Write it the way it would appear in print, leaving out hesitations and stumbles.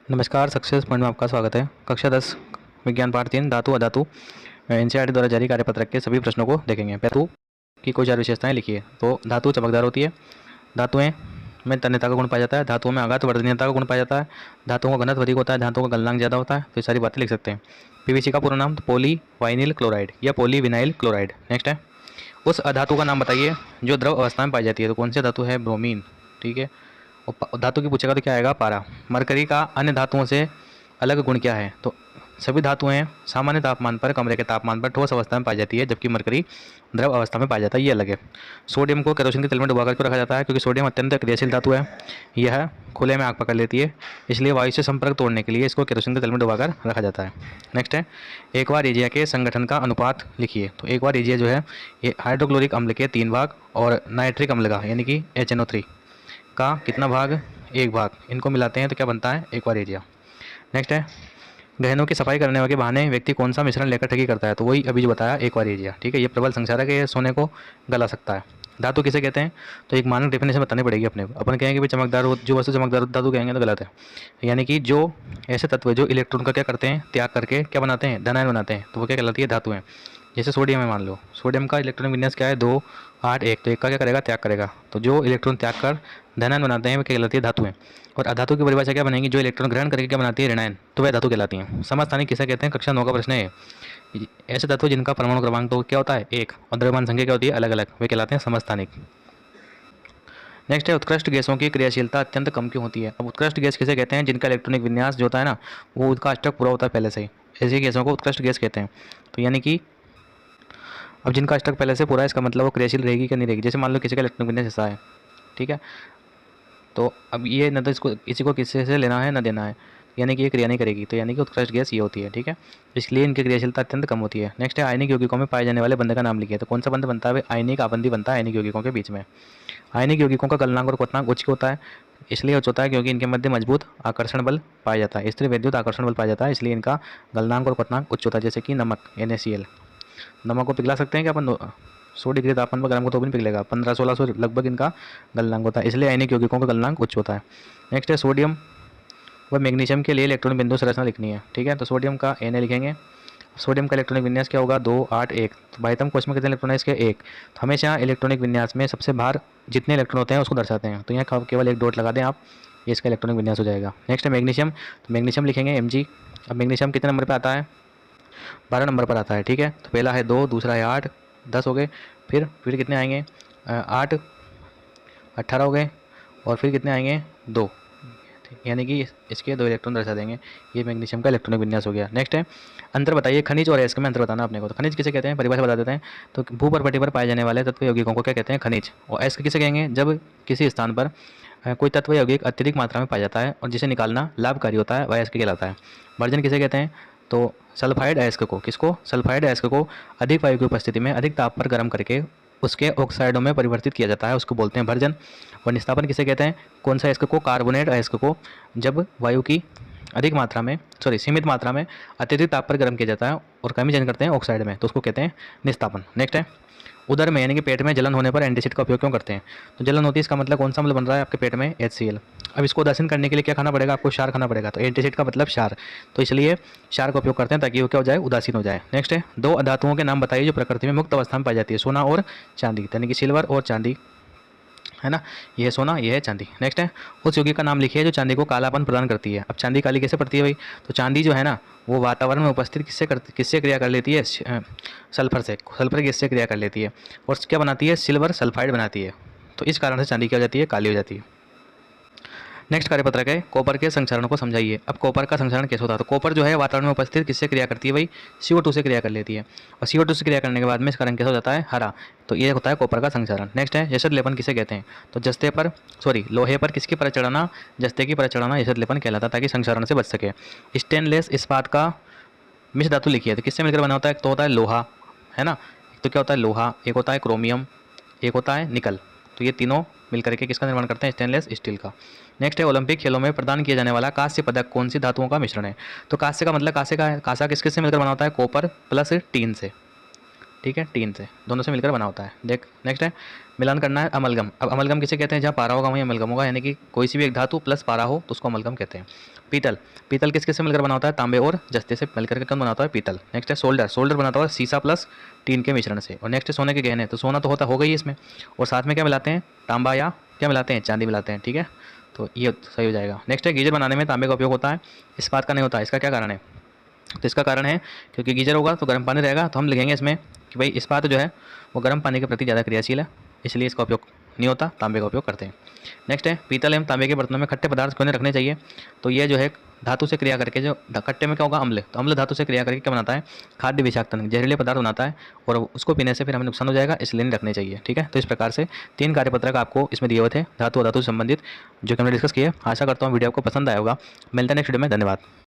नमस्कार, success point में आपका स्वागत है। कक्षा 10 विज्ञान पाठ 3 धातु अधातु एनसीईआरटी द्वारा जारी कार्यपत्रक के सभी प्रश्नों को देखेंगे। धातु की कोई 4 विशेषताएं लिखिए। तो धातु चमकदार होती है, धातुएं में तन्यता का गुण पाया जाता है, धातुओं में आघात वर्धनीयता का गुण पाया जाता है, धातुओं का घनत्व अधिक होता है, धातुओं का गलनांक ज़्यादा होता है। तो ये सारी बातें लिख सकते हैं। पीवीसी का पूरा नाम तो पॉली वाइनिल क्लोराइड या पॉली विनाइल क्लोराइड। नेक्स्ट है, उस अधातु का नाम बताइए जो द्रव अवस्था में पाई जाती है। तो कौन सी धातु है? ब्रोमीन। ठीक है। और धातु की पूछेगा तो क्या आएगा? पारा। मरकरी का अन्य धातुओं से अलग गुण क्या है? तो सभी धातुएं सामान्य तापमान पर, कमरे के तापमान पर ठोस अवस्था में पाई जाती है, जबकि मरकरी द्रव अवस्था में पाया जाता है, ये अलग है। सोडियम को केरोसिन के तेल में डुबाकर क्यों रखा जाता है? क्योंकि सोडियम अत्यंत क्रियाशील धातु है, यह खुले में आग पकड़ लेती है, इसलिए वायु से संपर्क तोड़ने के लिए इसको केरोसिन के तेल में डुबाकर रखा जाता है। नेक्स्ट है, एक बार एजिया के संगठन का अनुपात लिखिए। तो एक बार एजिया जो है ये हाइड्रोक्लोरिक अम्ल के 3 भाग और नाइट्रिक अम्ल का यानी कि HNO3 का कितना भाग? 1 भाग। इनको मिलाते हैं तो क्या बनता है? एक बार एजिया। नेक्स्ट है, गहनों की सफाई करने के बहाने व्यक्ति कौन सा मिश्रण लेकर ठगी करता है? तो वही अभी जो बताया, एक बार एजिया। ठीक है, ये प्रबल संक्षारक है, ये सोने को गला सकता है। धातु किसे कहते हैं? तो एक मानक डेफिनेशन बतानी पड़ेगी अपने को। अपन कहेंगे भाई चमकदार जो वस्तु चमकदार धातु कहेंगे तो गलत है। यानी कि जो ऐसे तत्व जो इलेक्ट्रॉन का क्या करते हैं? त्याग करके क्या बनाते हैं? धनायन बनाते हैं, तो वो क्या कहलाती है? धातु है। जैसे सोडियम है, मान लो सोडियम का इलेक्ट्रॉनिक विन्यास क्या है? 2 8 1। तो एक का क्या करेगा? त्याग करेगा। तो जो इलेक्ट्रॉन त्याग कर धनायन बनाते हैं वो क्या कहलाती है? धातु है। और अधातु की परिभाषा क्या बनेगी? जो इलेक्ट्रॉन ग्रहण करके क्या बनाती है? ऋणायन, तो वह धातु कहलाती है। समस्थानिक किसे कहते हैं? कक्षा 9 का प्रश्न है। ऐसे तत्व जिनका परमाणु क्रमांक तो क्या होता है? 1 और द्रव्यमान संख्या क्या होती है? अलग अलग, वे कहलाते हैं समस्थानिक। नेक्स्ट है, उत्कृष्ट गैसों की क्रियाशीलता अत्यंत कम क्यों होती है? अब उत्कृष्ट गैस किसे कहते हैं? जिनका इलेक्ट्रॉनिक विन्यास जो होता है ना, वो उसका अष्टक पूरा होता है पहले से ही, ऐसी गैसों को उत्कृष्ट गैस कहते हैं। तो यानी कि अब जिनका अष्टक पहले से पूरा है, इसका मतलब वो क्रियाशील रहेगी क्या नहीं रहेगी? जैसे मान लो किसी का इलेक्ट्रॉनिक विन्यास ऐसा है, ठीक है, तो अब ये न तो इसको इसी को किसी से लेना है न देना है, यानी कि ये क्रिया नहीं करेगी, तो यानी कि उत्कृष्ट गैस ये होती है। ठीक है, इसलिए इनकी क्रियाशीलता अत्यंत कम होती है। नेक्स्ट है, आयनिक यौगिकों में पाए जाने वाले बंध का नाम लिखिए। तो कौन सा बंध बनता है? आयनिक आबंधी बनता है आयनिक यौगिकों के बीच में। आयनिक यौगिकों का गलनांक और क्वथनांक उच्च होता है, इसलिए उच्च होता है क्योंकि इनके मध्य मजबूत आकर्षण बल पाया जाता है, स्थिर विद्युत आकर्षण बल पाया जाता है, इसलिए इनका गलनांक और क्वथनांक उच्च होता है। जैसे कि नमक NaCl, नमक को पिघला सकते हैं क्या अपन? 100 डिग्री तापमान पर गर्म को तो भी नहीं पिघलेगा। 1500-1600 लगभग इनका गलनांक होता है, इसलिए आयनिक यौगिकों का गलनांक उच्च होता है। नेक्स्ट है, सोडियम व मैग्नीशियम के लिए इलेक्ट्रॉनिक बिंदु संरचना लिखनी है। ठीक है, तो सोडियम का Na लिखेंगे। सोडियम का इलेक्ट्रॉनिक विन्यास क्या होगा? 2 8 1। तो बाह्यतम कोश में कितने इलेक्ट्रॉन है इसके? 1। तो हमेशा इलेक्ट्रॉनिक विन्यास में सबसे बाहर जितने इलेक्ट्रॉन होते हैं उसको दर्शाते हैं, तो यहाँ केवल एक डॉट लगा दें आप, ये इसका इलेक्ट्रॉनिक विन्यास हो जाएगा। नेक्स्ट है मैग्नीशियम, तो मैग्नीशियम लिखेंगे Mg। अब मैग्नीशियम कितने नंबर पर आता है? 12 नंबर पर आता है। ठीक है, तो पहला है 2, दूसरा है 8, 10 हो गए। फिर कितने आएंगे? 8 18 हो गए, और फिर कितने आएंगे? 2, यानी कि इसके 2 इलेक्ट्रॉन दर्शा देंगे। ये मैग्नीशियम का इलेक्ट्रॉनिक विन्यास हो गया। नेक्स्ट है, अंतर बताइए खनिज और अयस्क में अंतर बताना अपने को। तो खनिज किसे कहते हैं? परिभाषा बता देते हैं। तो भूपर्पटी पर पाए जाने वाले तत्व यौगिकों को क्या कहते हैं? खनिज। और अयस्क किसे कहेंगे? जब किसी स्थान पर कोई तत्व यौगिक अत्यधिक मात्रा में पाया जाता है और जिसे निकालना लाभकारी होता है, वह अयस्क कहलाता है। वर्जन किसे कहते हैं? तो सल्फाइड अयस्क को। किसको? सल्फाइड अयस्क को अधिक वायु की उपस्थिति में अधिक ताप पर गर्म करके उसके ऑक्साइडों में परिवर्तित किया जाता है, उसको बोलते हैं भर्जन। और निस्तापन किसे कहते हैं? कौन सा अयस्क को? कार्बोनेट अयस्क को जब वायु की अधिक मात्रा में सीमित मात्रा में अत्यधिक ताप पर गर्म किया जाता है और कमी चेंज करते हैं ऑक्साइड में, तो उसको कहते हैं निस्तापन। नेक्स्ट है, उदर में यानी कि पेट में जलन होने पर एंटीसिड का उपयोग क्यों करते हैं? तो जलन होती है, इसका मतलब कौन सा अम्ल बन रहा है आपके पेट में? HCl। अब इसको उदासीन करने के लिए क्या खाना पड़ेगा आपको? क्षार खाना पड़ेगा। तो एंटीसिड का मतलब क्षार, तो इसलिए क्षार का उपयोग करते हैं ताकि वो क्या हो जाए? उदासीन हो जाए। नेक्स्ट है, 2 अधातुओं के नाम बताइए जो प्रकृति में मुक्त अवस्था में पाई जाती है। सोना और चांदी, यानी कि सिल्वर और चांदी, है ना, ये है सोना, ये है चांदी। नेक्स्ट है, उस यौगिक का नाम लिखिए जो चांदी को कालापन प्रदान करती है। अब चांदी काली कैसे पड़ती है भाई? तो चांदी जो है ना, वो वातावरण में उपस्थित किससे क्रिया कर लेती है? सल्फर से, सल्फर गैस से क्रिया कर लेती है और क्या बनाती है? सिल्वर सल्फाइड बनाती है। तो इस कारण से चांदी क्या हो जाती है? काली हो जाती है। नेक्स्ट कार्यपत्रक है, कॉपर के संक्षारण को समझाइए। अब कॉपर का संक्षारण कैसे होता है? तो कॉपर जो है वातावरण में उपस्थित किससे क्रिया करती है भाई? CO2 से क्रिया कर लेती है, और CO2 से क्रिया करने के बाद में इसका रंग कैसा हो जाता है? हरा। तो ये होता है कॉपर का संक्षारण। नेक्स्ट है, यशद लेपन किसे कहते हैं? तो जस्ते पर लोहे पर किसकी परत चढ़ाना? जस्ते की परत चढ़ाना यशद लेपन कहलाता है, ताकि संक्षारण से बच सके। स्टेनलेस इस्पात का मिश्र धातु लिखिए। तो किससे मिलकर बना होता है? एक तो होता है लोहा, है ना, एक तो क्या होता है? लोहा, एक होता है क्रोमियम, एक होता है निकल। तो ये तीनों मिलकर के किसका निर्माण करते हैं? स्टेनलेस स्टील का। नेक्स्ट है, ओलंपिक खेलों में प्रदान किया जाने वाला कांस्य पदक कौन सी धातुओं का मिश्रण है? तो कांस्य का मतलब कांस्य का है, कांसा किस किस से मिलकर बना होता है? कॉपर प्लस टीन से। ठीक है, टीन से, दोनों से मिलकर बना होता है। देख नेक्स्ट है मिलान करना है अमलगम। अब अमलगम किसे कहते हैं, जहाँ पारा होगा वहीं अमलगम होगा, यानी कि कोई सी भी एक धातु प्लस पारा हो तो उसको अमलगम कहते हैं। पीतल, पीतल किस किस से मिलकर बना होता है, तांबे और जस्ते से मिलकर के कौन बनाता है, पीतल। नेक्स्ट है सोल्डर, सोल्डर बनाता है सीसा प्लस टीन के मिश्रण से। और नेक्स्ट है सोने के गहने, तो सोना तो हो गई इसमें, और साथ में क्या मिलाते हैं, तांबा या क्या मिलाते हैं, चांदी मिलाते हैं। ठीक है, तो ये सही हो जाएगा। नेक्स्ट है गीजर बनाने में तांबे का उपयोग होता है, इस्पात का नहीं होता, इसका क्या कारण है, तो इसका कारण है क्योंकि गीजर होगा तो गर्म पानी रहेगा, तो हम लिखेंगे इसमें कि भाई इस्पात जो है वो गर्म पानी के प्रति ज़्यादा क्रियाशील है, इसलिए इसका उपयोग नहीं होता, तांबे का उपयोग करते हैं। नेक्स्ट है पीतल एवं तांबे के बर्तनों में खट्टे पदार्थ क्यों नहीं रखने चाहिए, तो ये जो है धातु से क्रिया करके, जो खट्टे में क्या होगा, अम्ल, तो अम्ल धातु से क्रिया करके क्या बनाता है, खाद्य विषाक्तन जहरीले पदार्थ बनाता है, और उसको पीने से फिर हमें नुकसान हो जाएगा, इसलिए नहीं रखने चाहिए। ठीक है, तो इस प्रकार से 3 कार्यपत्रक आपको इसमें दिए हुए थे धातु अधातु से संबंधित, जो कि हमने डिस्कस किए। आशा करता हूँ वीडियो आपको पसंद आया होगा। मिलते हैं नेक्स्ट वीडियो में, धन्यवाद।